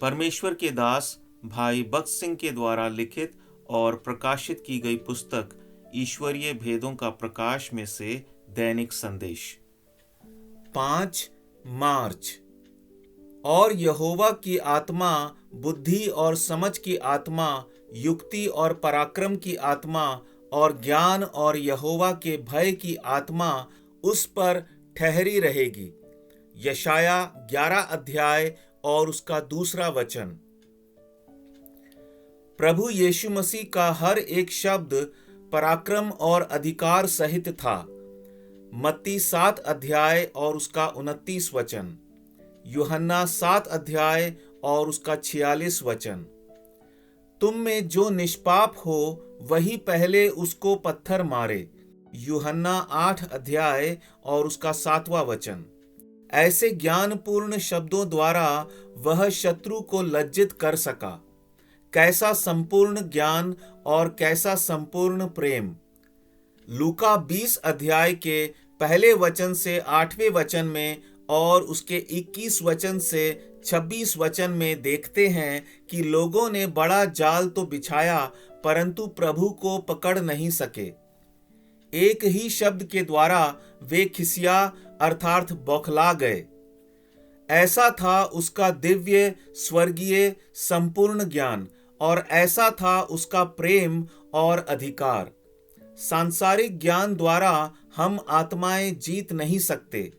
परमेश्वर के दास भाई बख्श सिंह के द्वारा लिखित और प्रकाशित की गई पुस्तक ईश्वरीय भेदों का प्रकाश में से दैनिक संदेश। 5 मार्च। और यहोवा की आत्मा, बुद्धि और समझ की आत्मा, युक्ति और पराक्रम की आत्मा और ज्ञान और यहोवा के भय की आत्मा उस पर ठहरी रहेगी। यशाया 11 अध्याय और उसका 2 वचन। प्रभु यीशु मसीह का हर एक शब्द पराक्रम और अधिकार सहित था। मत्ती 7 अध्याय और उसका 29 वचन, यूहन्ना 7 अध्याय और उसका 46 वचन। तुम में जो निष्पाप हो वही पहले उसको पत्थर मारे, यूहन्ना 8 अध्याय और उसका 7वां वचन। ऐसे ज्ञानपूर्ण शब्दों द्वारा वह शत्रु को लज्जित कर सका। कैसा संपूर्ण ज्ञान और कैसा संपूर्ण प्रेम। लूका 20 अध्याय के पहले वचन से 8वें वचन में और उसके 21 वचन से 26 वचन में देखते हैं कि लोगों ने बड़ा जाल तो बिछाया परंतु प्रभु को पकड़ नहीं सके। एक ही शब्द के द्वारा वे खिसिया अर्थात बौखला गए। ऐसा था उसका दिव्य स्वर्गीय संपूर्ण ज्ञान और ऐसा था उसका प्रेम और अधिकार। सांसारिक ज्ञान द्वारा हम आत्माएं जीत नहीं सकते।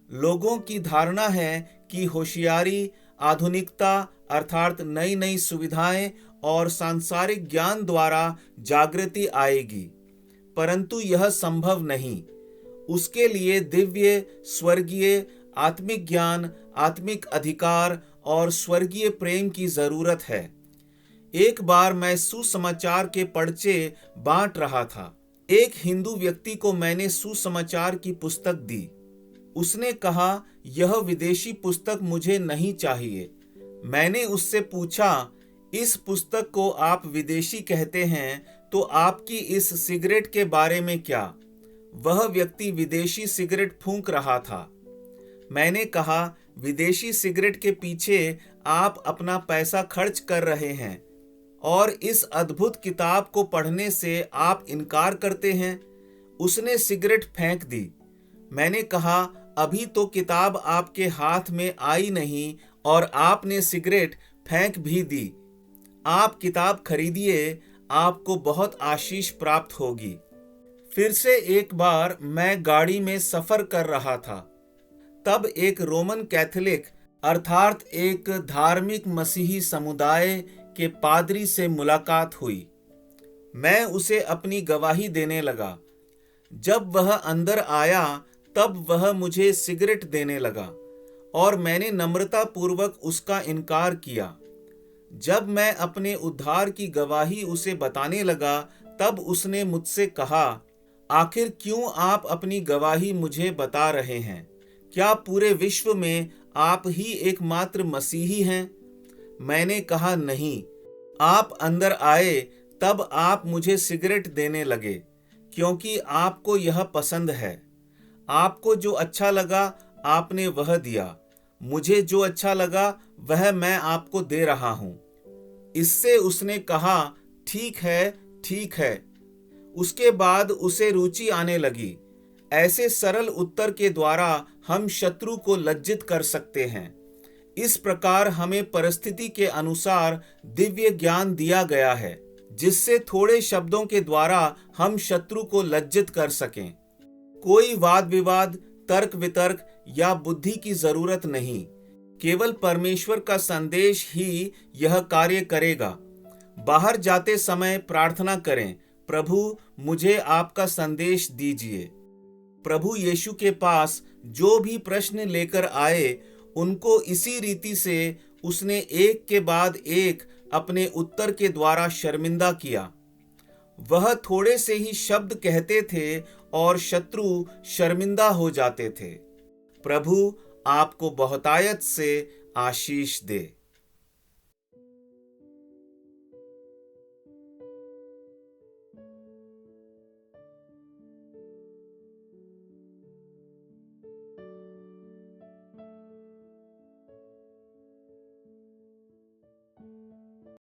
लोगों की धारणा है कि होशियारी, आधुनिकता अर्थात नई नई सुविधाएं और सांसारिक ज्ञान द्वारा जागृति आएगी, परंतु यह संभव नहीं। उसके लिए दिव्य स्वर्गीय आत्मिक ज्ञान, आत्मिक अधिकार और स्वर्गीय प्रेम की जरूरत है। एक बार मैं सुसमाचार के पर्चे बांट रहा था। एक हिंदू व्यक्ति को मैंने सुसमाचार की पुस्तक दी। उसने कहा, यह विदेशी पुस्तक मुझे नहीं चाहिए। मैंने उससे पूछा, इस पुस्तक को आप विदेशी कहते हैं तो आपकी इस सिगरेट के बारे में क्या? वह व्यक्ति विदेशी सिगरेट फूंक रहा था। मैंने कहा, विदेशी सिगरेट के पीछे आप अपना पैसा खर्च कर रहे हैं और इस अद्भुत किताब को पढ़ने से आप इनकार करते हैं। उसने सिगरेट फेंक दी। मैंने कहा, अभी तो किताब आपके हाथ में आई नहीं और आपने सिगरेट फेंक भी दी। आप किताब खरीदिए, आपको बहुत आशीष प्राप्त होगी। फिर से एक बार मैं गाड़ी में सफर कर रहा था। तब एक रोमन कैथोलिक अर्थात एक धार्मिक मसीही समुदाय के पादरी से मुलाकात हुई। मैं उसे अपनी गवाही देने लगा। जब वह अंदर आया तब वह मुझे सिगरेट देने लगा और मैंने नम्रता पूर्वक उसका इनकार किया। जब मैं अपने उद्धार की गवाही उसे बताने लगा तब उसने मुझसे कहा, आखिर क्यों आप अपनी गवाही मुझे बता रहे हैं? क्या पूरे विश्व में आप ही एकमात्र मसीही हैं? मैंने कहा, नहीं। आप अंदर आए तब आप मुझे सिगरेट देने लगे क्योंकि आपको यह पसंद है। आपको जो अच्छा लगा आपने वह दिया। मुझे जो अच्छा लगा वह मैं आपको दे रहा हूं। इससे उसने कहा, ठीक है, ठीक है। उसके बाद उसे रुचि आने लगी। ऐसे सरल उत्तर के द्वारा हम शत्रु को लज्जित कर सकते हैं। इस प्रकार हमें परिस्थिति के अनुसार दिव्य ज्ञान दिया गया है जिससे थोड़े शब्दों के द्वारा हम शत्रु को लज्जित कर सकें। कोई वाद विवाद, तर्क वितर्क या बुद्धि की जरूरत नहीं। केवल परमेश्वर का संदेश ही यह कार्य करेगा। बाहर जाते समय प्रार्थना करें, प्रभु मुझे आपका संदेश दीजिए। प्रभु यीशु के पास जो भी प्रश्न लेकर आए उनको इसी रीति से उसने एक के बाद एक अपने उत्तर के द्वारा शर्मिंदा किया। वह थोड़े से ही शब्द कहते थे और शत्रु शर्मिंदा हो जाते थे। प्रभु आपको बहुतायत से आशीष दे।